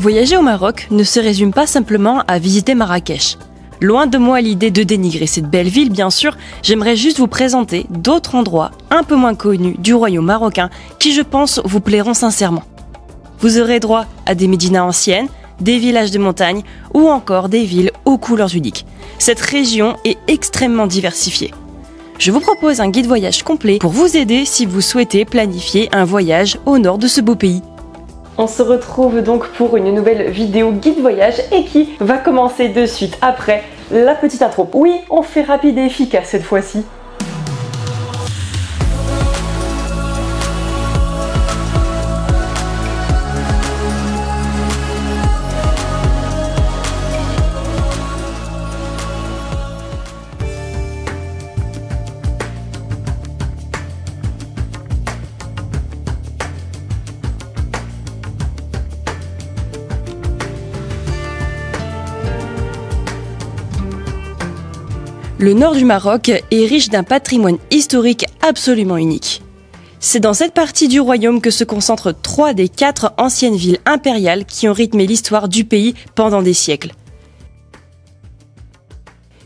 Voyager au Maroc ne se résume pas simplement à visiter Marrakech. Loin de moi l'idée de dénigrer cette belle ville, bien sûr, j'aimerais juste vous présenter d'autres endroits un peu moins connus du royaume marocain qui, je pense, vous plairont sincèrement. Vous aurez droit à des médinas anciennes, des villages de montagne ou encore des villes aux couleurs uniques. Cette région est extrêmement diversifiée. Je vous propose un guide voyage complet pour vous aider si vous souhaitez planifier un voyage au nord de ce beau pays. On se retrouve donc pour une nouvelle vidéo guide voyage et qui va commencer de suite après la petite intro. Oui, on fait rapide et efficace cette fois-ci. Le nord du Maroc est riche d'un patrimoine historique absolument unique. C'est dans cette partie du royaume que se concentrent 3 des 4 anciennes villes impériales qui ont rythmé l'histoire du pays pendant des siècles.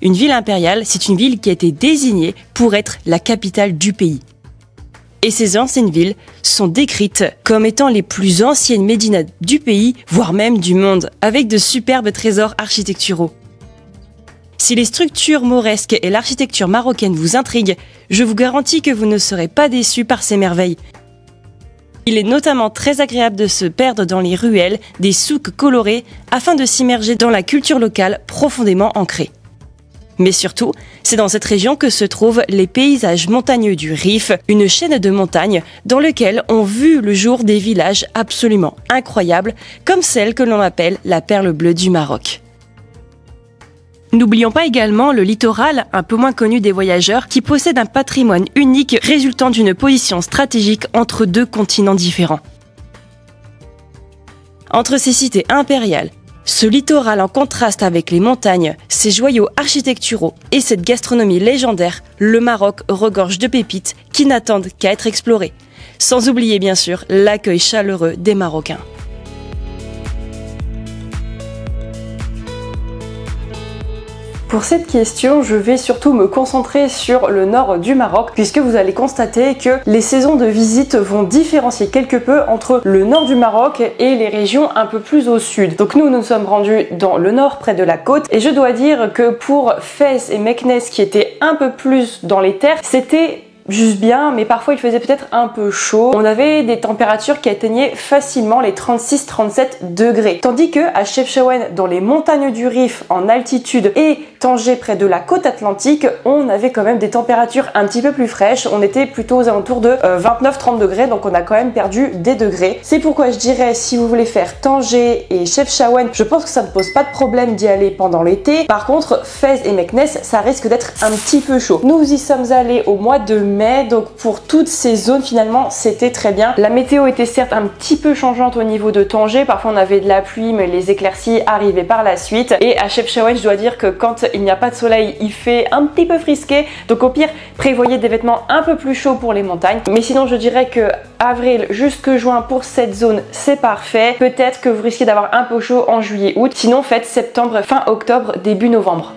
Une ville impériale, c'est une ville qui a été désignée pour être la capitale du pays. Et ces anciennes villes sont décrites comme étant les plus anciennes médinas du pays, voire même du monde, avec de superbes trésors architecturaux. Si les structures mauresques et l'architecture marocaine vous intriguent, je vous garantis que vous ne serez pas déçus par ces merveilles. Il est notamment très agréable de se perdre dans les ruelles des souks colorés afin de s'immerger dans la culture locale profondément ancrée. Mais surtout, c'est dans cette région que se trouvent les paysages montagneux du Rif, une chaîne de montagnes dans lequel ont vu le jour des villages absolument incroyables, comme celle que l'on appelle la perle bleue du Maroc. N'oublions pas également le littoral, un peu moins connu des voyageurs, qui possède un patrimoine unique résultant d'une position stratégique entre 2 continents différents. Entre ces cités impériales, ce littoral en contraste avec les montagnes, ses joyaux architecturaux et cette gastronomie légendaire, le Maroc regorge de pépites qui n'attendent qu'à être explorées. Sans oublier bien sûr l'accueil chaleureux des Marocains. Pour cette question, je vais surtout me concentrer sur le nord du Maroc puisque vous allez constater que les saisons de visite vont différencier quelque peu entre le nord du Maroc et les régions un peu plus au sud. Donc nous sommes rendus dans le nord près de la côte et je dois dire que pour Fès et Meknès qui étaient un peu plus dans les terres, c'était juste bien, mais parfois il faisait peut-être un peu chaud. On avait des températures qui atteignaient facilement les 36-37 degrés. Tandis que à Chefchaouen, dans les montagnes du Rif, en altitude, et Tanger, près de la côte atlantique, on avait quand même des températures un petit peu plus fraîches. On était plutôt aux alentours de 29-30 degrés, donc on a quand même perdu des degrés. C'est pourquoi je dirais, si vous voulez faire Tanger et Chefchaouen, je pense que ça ne pose pas de problème d'y aller pendant l'été. Par contre, Fès et Meknès, ça risque d'être un petit peu chaud. Nous y sommes allés au mois de mai, donc pour toutes ces zones finalement c'était très bien. La météo était certes un petit peu changeante au niveau de Tanger, parfois on avait de la pluie mais les éclaircies arrivaient par la suite, et à Chefchaouen je dois dire que quand il n'y a pas de soleil il fait un petit peu frisqué, donc au pire prévoyez des vêtements un peu plus chauds pour les montagnes. Mais sinon je dirais que avril jusque juin pour cette zone c'est parfait. Peut-être que vous risquez d'avoir un peu chaud en juillet août, sinon faites septembre fin octobre début novembre.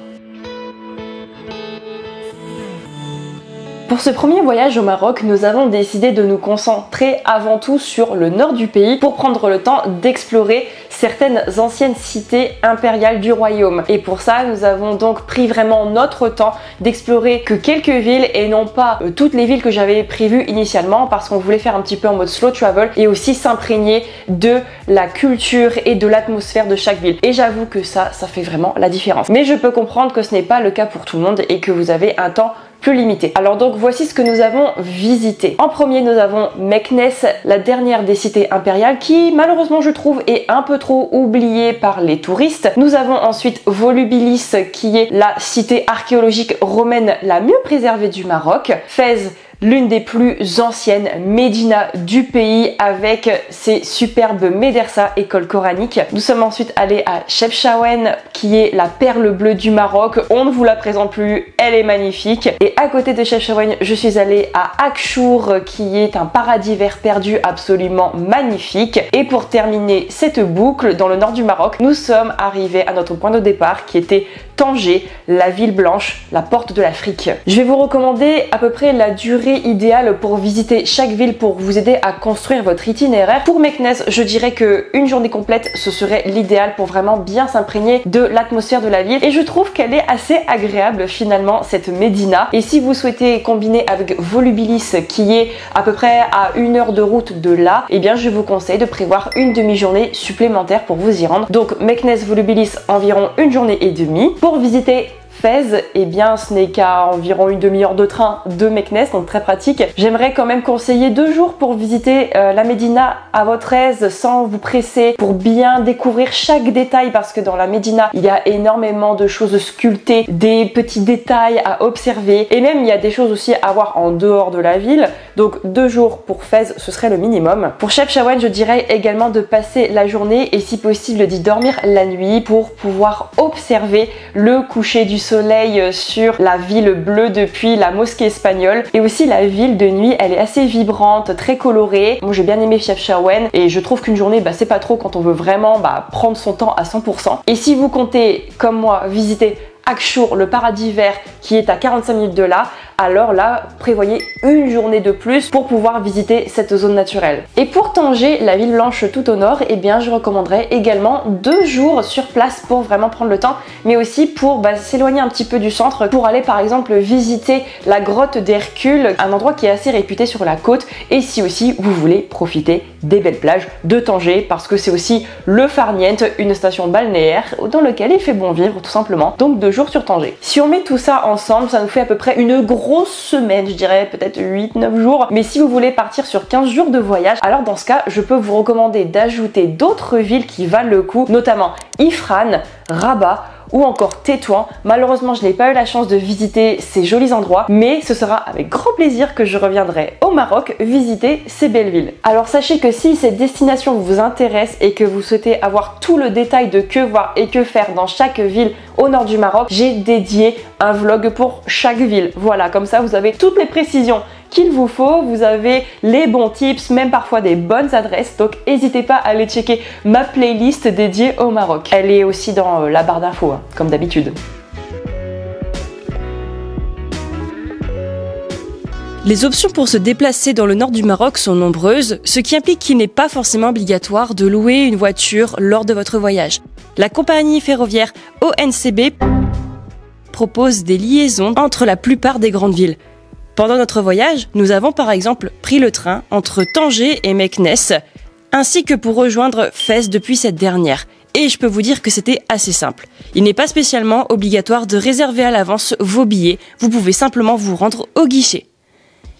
Pour ce premier voyage au Maroc, nous avons décidé de nous concentrer avant tout sur le nord du pays pour prendre le temps d'explorer certaines anciennes cités impériales du royaume. Et pour ça, nous avons donc pris vraiment notre temps d'explorer que quelques villes et non pas toutes les villes que j'avais prévues initialement, parce qu'on voulait faire un petit peu en mode slow travel et aussi s'imprégner de la culture et de l'atmosphère de chaque ville. Et j'avoue que ça fait vraiment la différence. Mais je peux comprendre que ce n'est pas le cas pour tout le monde et que vous avez un temps plus limité. Alors donc voici ce que nous avons visité. En premier nous avons Meknès, la dernière des cités impériales qui malheureusement je trouve est un peu trop oubliée par les touristes. Nous avons ensuite Volubilis qui est la cité archéologique romaine la mieux préservée du Maroc. Fès, l'une des plus anciennes médinas du pays avec ses superbes médersa, école coranique. Nous sommes ensuite allés à Chefchaouen qui est la perle bleue du Maroc. On ne vous la présente plus, elle est magnifique. Et à côté de Chefchaouen, je suis allée à Akchour qui est un paradis vert perdu absolument magnifique. Et pour terminer cette boucle, dans le nord du Maroc, nous sommes arrivés à notre point de départ qui était Tanger, la ville blanche, la porte de l'Afrique. Je vais vous recommander à peu près la durée idéale pour visiter chaque ville pour vous aider à construire votre itinéraire. Pour Meknès, je dirais qu'une journée complète, ce serait l'idéal pour vraiment bien s'imprégner de l'atmosphère de la ville. Et je trouve qu'elle est assez agréable finalement, cette médina. Et si vous souhaitez combiner avec Volubilis, qui est à peu près à 1 heure de route de là, eh bien je vous conseille de prévoir une demi-journée supplémentaire pour vous y rendre. Donc Meknès, Volubilis, environ 1 journée et demie. Pour visiter Fez, eh bien ce n'est qu'à environ une demi-heure de train de Meknès, donc très pratique. J'aimerais quand même conseiller 2 jours pour visiter la Médina à votre aise, sans vous presser, pour bien découvrir chaque détail, parce que dans la Médina, il y a énormément de choses sculptées, des petits détails à observer, et même il y a des choses aussi à voir en dehors de la ville. Donc 2 jours pour Fez, ce serait le minimum. Pour Chefchaouen, je dirais également de passer la journée et si possible d'y dormir la nuit pour pouvoir observer le coucher du soleil sur la ville bleue depuis la mosquée espagnole. Et aussi la ville de nuit, elle est assez vibrante, très colorée. Moi j'ai bien aimé Chefchaouen et je trouve qu'une journée c'est pas trop quand on veut vraiment prendre son temps à 100%. Et si vous comptez comme moi visiter Akchour, le paradis vert qui est à 45 minutes de là, alors là prévoyez une journée de plus pour pouvoir visiter cette zone naturelle. Et pour Tanger, la ville blanche tout au nord, eh bien je recommanderais également 2 jours sur place pour vraiment prendre le temps, mais aussi pour s'éloigner un petit peu du centre, pour aller par exemple visiter la grotte d'Hercule, un endroit qui est assez réputé sur la côte, et si aussi vous voulez profiter des belles plages de Tanger, parce que c'est aussi le Farniente, une station balnéaire dans laquelle il fait bon vivre tout simplement. Donc 2 jours sur Tanger. Si on met tout ça ensemble, ça nous fait à peu près une grosse semaine, je dirais peut-être 8-9 jours. Mais si vous voulez partir sur 15 jours de voyage, alors dans ce cas, je peux vous recommander d'ajouter d'autres villes qui valent le coup, notamment Ifrane, Rabat ou encore Tétouan. Malheureusement, je n'ai pas eu la chance de visiter ces jolis endroits, mais ce sera avec grand plaisir que je reviendrai au Maroc visiter ces belles villes. Alors sachez que si cette destination vous intéresse et que vous souhaitez avoir tout le détail de que voir et que faire dans chaque ville au nord du Maroc, j'ai dédié un vlog pour chaque ville. Voilà, comme ça vous avez toutes les précisions qu'il vous faut, vous avez les bons tips, même parfois des bonnes adresses, donc n'hésitez pas à aller checker ma playlist dédiée au Maroc. Elle est aussi dans la barre d'infos, comme d'habitude. Les options pour se déplacer dans le nord du Maroc sont nombreuses, ce qui implique qu'il n'est pas forcément obligatoire de louer une voiture lors de votre voyage. La compagnie ferroviaire ONCB propose des liaisons entre la plupart des grandes villes. Pendant notre voyage, nous avons par exemple pris le train entre Tanger et Meknès, ainsi que pour rejoindre Fez depuis cette dernière. Et je peux vous dire que c'était assez simple. Il n'est pas spécialement obligatoire de réserver à l'avance vos billets, vous pouvez simplement vous rendre au guichet.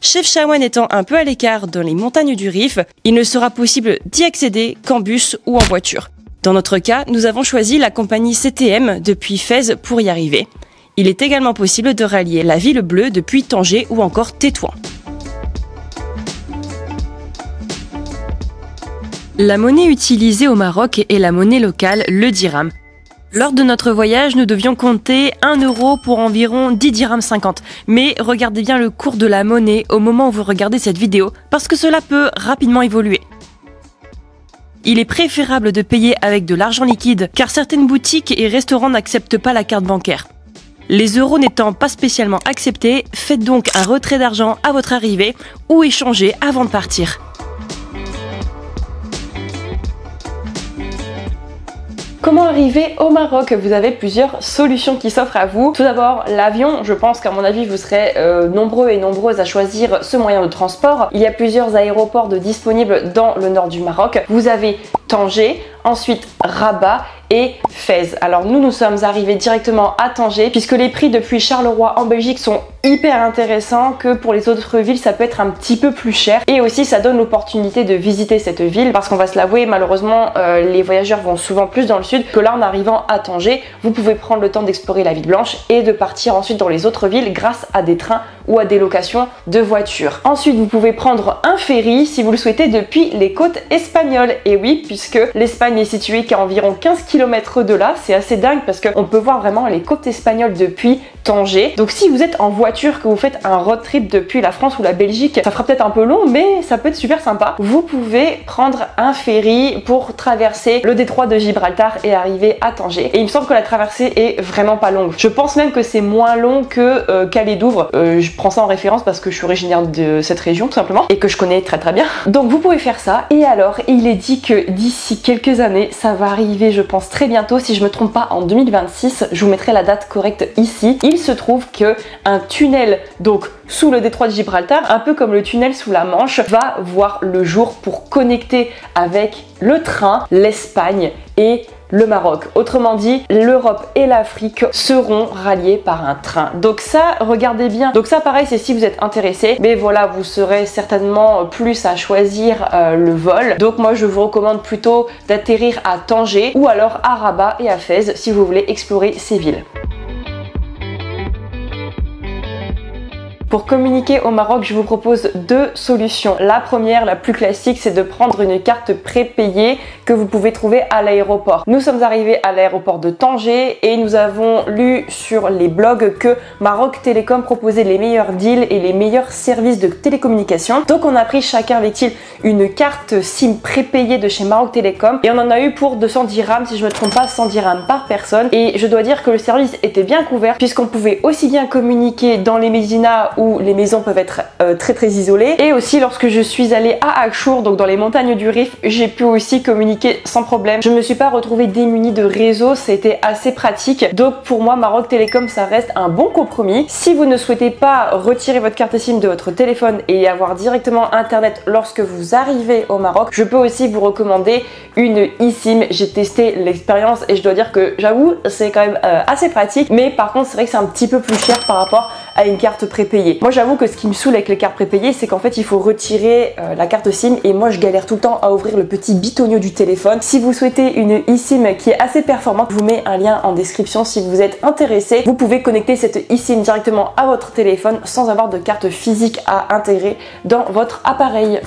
Chefchaouen étant un peu à l'écart dans les montagnes du Rif, il ne sera possible d'y accéder qu'en bus ou en voiture. Dans notre cas, nous avons choisi la compagnie CTM depuis Fez pour y arriver. Il est également possible de rallier la ville bleue depuis Tanger ou encore Tétouan. La monnaie utilisée au Maroc est la monnaie locale, le dirham. Lors de notre voyage, nous devions compter 1 euro pour environ 10 dirhams 50. Mais regardez bien le cours de la monnaie au moment où vous regardez cette vidéo, parce que cela peut rapidement évoluer. Il est préférable de payer avec de l'argent liquide, car certaines boutiques et restaurants n'acceptent pas la carte bancaire. Les euros n'étant pas spécialement acceptés, faites donc un retrait d'argent à votre arrivée ou échangez avant de partir. Comment arriver au Maroc? Vous avez plusieurs solutions qui s'offrent à vous. Tout d'abord, l'avion. Je pense qu'à mon avis, vous serez nombreux et nombreuses à choisir ce moyen de transport. Il y a plusieurs aéroports disponibles dans le nord du Maroc. Vous avez Tanger, ensuite Rabat et Fez. Alors nous sommes arrivés directement à Tanger puisque les prix depuis Charleroi en Belgique sont hyper intéressants, que pour les autres villes ça peut être un petit peu plus cher, et aussi ça donne l'opportunité de visiter cette ville parce qu'on va se l'avouer, malheureusement les voyageurs vont souvent plus dans le sud que là. En arrivant à Tanger, vous pouvez prendre le temps d'explorer la ville blanche et de partir ensuite dans les autres villes grâce à des trains ou à des locations de voitures. Ensuite, vous pouvez prendre un ferry si vous le souhaitez depuis les côtes espagnoles. Et oui, puisque l'Espagne n'est située qu'à environ 15 km de là, c'est assez dingue parce qu'on peut voir vraiment les côtes espagnoles depuis Tanger. Donc si vous êtes en voiture, que vous faites un road trip depuis la France ou la Belgique, ça fera peut-être un peu long, mais ça peut être super sympa. Vous pouvez prendre un ferry pour traverser le détroit de Gibraltar et arriver à Tanger. Et il me semble que la traversée est vraiment pas longue. Je pense même que c'est moins long que Calais Douvres. Je prends ça en référence parce que je suis originaire de cette région tout simplement et que je connais très très bien. Donc vous pouvez faire ça. Et alors, il est dit que d'ici quelques années, ça va arriver, je pense très bientôt, si je me trompe pas, en 2026. Je vous mettrai la date correcte ici. Il se trouve que un tunnel donc sous le détroit de Gibraltar, un peu comme le tunnel sous la Manche, va voir le jour pour connecter avec le train l'Espagne et le Maroc. Autrement dit, l'Europe et l'Afrique seront ralliés par un train. Donc ça, regardez bien. Donc ça, pareil, c'est si vous êtes intéressé. Mais voilà, vous serez certainement plus à choisir le vol. Donc moi, je vous recommande plutôt d'atterrir à Tanger ou alors à Rabat et à Fès si vous voulez explorer ces villes. Pour communiquer au Maroc, je vous propose deux solutions. La première, la plus classique, c'est de prendre une carte prépayée que vous pouvez trouver à l'aéroport. Nous sommes arrivés à l'aéroport de Tanger et nous avons lu sur les blogs que Maroc Télécom proposait les meilleurs deals et les meilleurs services de télécommunication. Donc on a pris chacun avec il une carte SIM prépayée de chez Maroc Télécom et on en a eu pour 210 dirhams, si je me trompe pas, 100 dirhams par personne. Et je dois dire que le service était bien couvert puisqu'on pouvait aussi bien communiquer dans les médinas où les maisons peuvent être très isolées, et aussi lorsque je suis allée à Akchour, donc dans les montagnes du Rif, j'ai pu aussi communiquer sans problème. Je me suis pas retrouvée démunie de réseau, c'était assez pratique. Donc pour moi, Maroc Télécom, ça reste un bon compromis. Si vous ne souhaitez pas retirer votre carte SIM de votre téléphone et avoir directement internet lorsque vous arrivez au Maroc, je peux aussi vous recommander une eSIM. J'ai testé l'expérience et je dois dire que j'avoue, c'est quand même assez pratique, mais par contre c'est vrai que c'est un petit peu plus cher par rapport à une carte prépayée. Moi j'avoue que ce qui me saoule avec les cartes prépayées, c'est qu'en fait il faut retirer la carte SIM et moi je galère tout le temps à ouvrir le petit bitonio du téléphone. Si vous souhaitez une eSIM qui est assez performante, je vous mets un lien en description si vous êtes intéressé. Vous pouvez connecter cette eSIM directement à votre téléphone sans avoir de carte physique à intégrer dans votre appareil.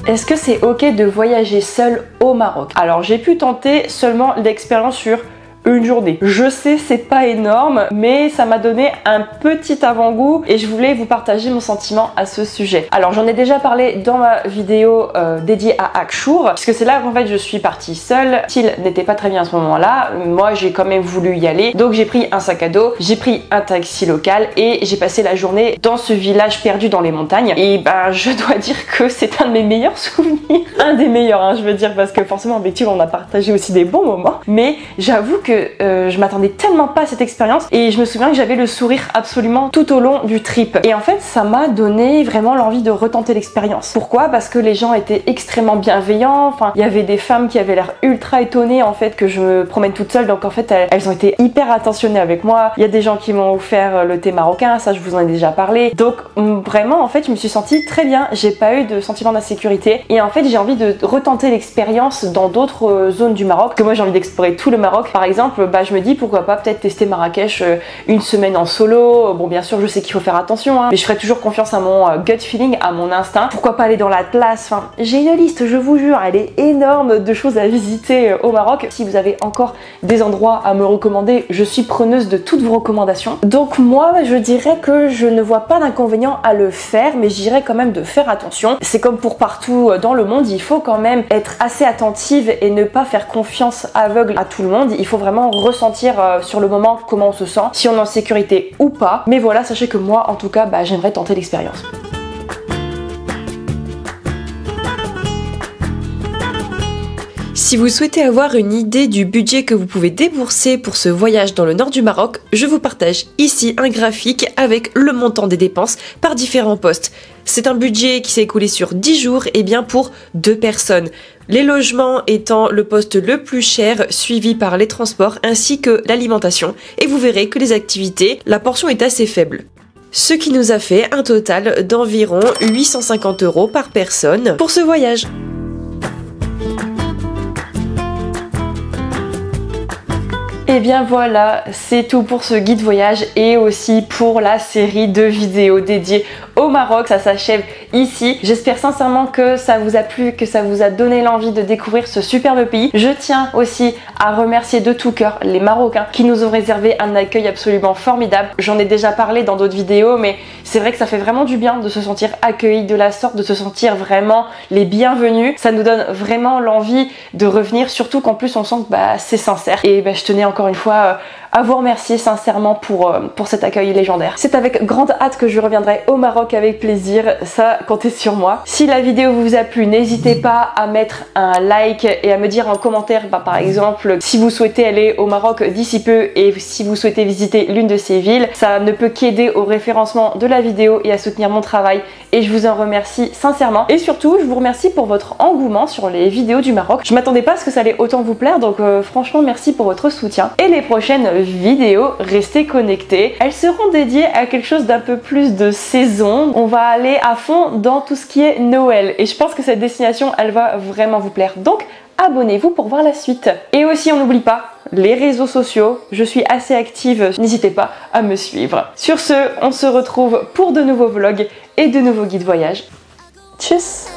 Est-ce que c'est ok de voyager seul au Maroc? Alors j'ai pu tenter seulement l'expérience sur une journée. Je sais, c'est pas énorme, mais ça m'a donné un petit avant-goût et je voulais vous partager mon sentiment à ce sujet. Alors j'en ai déjà parlé dans ma vidéo dédiée à Akchour, puisque c'est là qu'en fait je suis partie seule. Il n'était pas très bien à ce moment-là. Moi j'ai quand même voulu y aller, donc j'ai pris un sac à dos, j'ai pris un taxi local et j'ai passé la journée dans ce village perdu dans les montagnes. Et ben je dois dire que c'est un de mes meilleurs souvenirs, un des meilleurs, hein, je veux dire, parce que forcément avec Tulle on a partagé aussi des bons moments. Mais j'avoue que je m'attendais tellement pas à cette expérience et je me souviens que j'avais le sourire absolument tout au long du trip. Et en fait ça m'a donné vraiment l'envie de retenter l'expérience. Pourquoi? Parce que les gens étaient extrêmement bienveillants. Enfin, il y avait des femmes qui avaient l'air ultra étonnées en fait que je me promène toute seule, donc en fait elles ont été hyper attentionnées avec moi. Il y a des gens qui m'ont offert le thé marocain, ça je vous en ai déjà parlé. Donc vraiment en fait je me suis sentie très bien, j'ai pas eu de sentiment d'insécurité et en fait j'ai envie de retenter l'expérience dans d'autres zones du Maroc, que moi j'ai envie d'explorer tout le Maroc. Par exemple, je me dis pourquoi pas peut-être tester Marrakech une semaine en solo. Bon bien sûr je sais qu'il faut faire attention, hein, mais je ferai toujours confiance à mon gut feeling, à mon instinct. Pourquoi pas aller dans l'Atlas. Enfin, j'ai une liste, je vous jure, elle est énorme de choses à visiter au Maroc. Si vous avez encore des endroits à me recommander, je suis preneuse de toutes vos recommandations. Donc moi je dirais que je ne vois pas d'inconvénient à le faire, mais je dirais quand même de faire attention. C'est comme pour partout dans le monde, il faut quand même être assez attentive et ne pas faire confiance aveugle à tout le monde. Il faut vraiment ressentir sur le moment comment on se sent, si on est en sécurité ou pas. Mais voilà, sachez que moi en tout cas j'aimerais tenter l'expérience. Si vous souhaitez avoir une idée du budget que vous pouvez débourser pour ce voyage dans le nord du Maroc, je vous partage ici un graphique avec le montant des dépenses par différents postes. C'est un budget qui s'est écoulé sur 10 jours et bien pour 2 personnes. Les logements étant le poste le plus cher, suivi par les transports ainsi que l'alimentation. Et vous verrez que les activités, la portion est assez faible. Ce qui nous a fait un total d'environ 850 € par personne pour ce voyage. Et bien voilà, c'est tout pour ce guide voyage et aussi pour la série de vidéos dédiées au Maroc. Ça s'achève ici. J'espère sincèrement que ça vous a plu, que ça vous a donné l'envie de découvrir ce superbe pays. Je tiens aussi à remercier de tout cœur les Marocains qui nous ont réservé un accueil absolument formidable. J'en ai déjà parlé dans d'autres vidéos, mais c'est vrai que ça fait vraiment du bien de se sentir accueilli de la sorte, de se sentir vraiment les bienvenus. Ça nous donne vraiment l'envie de revenir, surtout qu'en plus on sent que c'est sincère. Et je tenais encore une fois à vous remercier sincèrement pour cet accueil légendaire. C'est avec grande hâte que je reviendrai au Maroc avec plaisir, ça comptez sur moi. Si la vidéo vous a plu, n'hésitez pas à mettre un like et à me dire en commentaire par exemple si vous souhaitez aller au Maroc d'ici peu et si vous souhaitez visiter l'une de ces villes. Ça ne peut qu'aider au référencement de la vidéo et à soutenir mon travail et je vous en remercie sincèrement. Et surtout, je vous remercie pour votre engouement sur les vidéos du Maroc. Je m'attendais pas à ce que ça allait autant vous plaire, donc franchement merci pour votre soutien. Et les prochaines vidéos, restez connectés. Elles seront dédiées à quelque chose d'un peu plus de saison. On va aller à fond dans tout ce qui est Noël et je pense que cette destination, elle va vraiment vous plaire. Donc abonnez-vous pour voir la suite. Et aussi, on n'oublie pas les réseaux sociaux, je suis assez active, n'hésitez pas à me suivre. Sur ce, on se retrouve pour de nouveaux vlogs et de nouveaux guides voyage. Tchuss!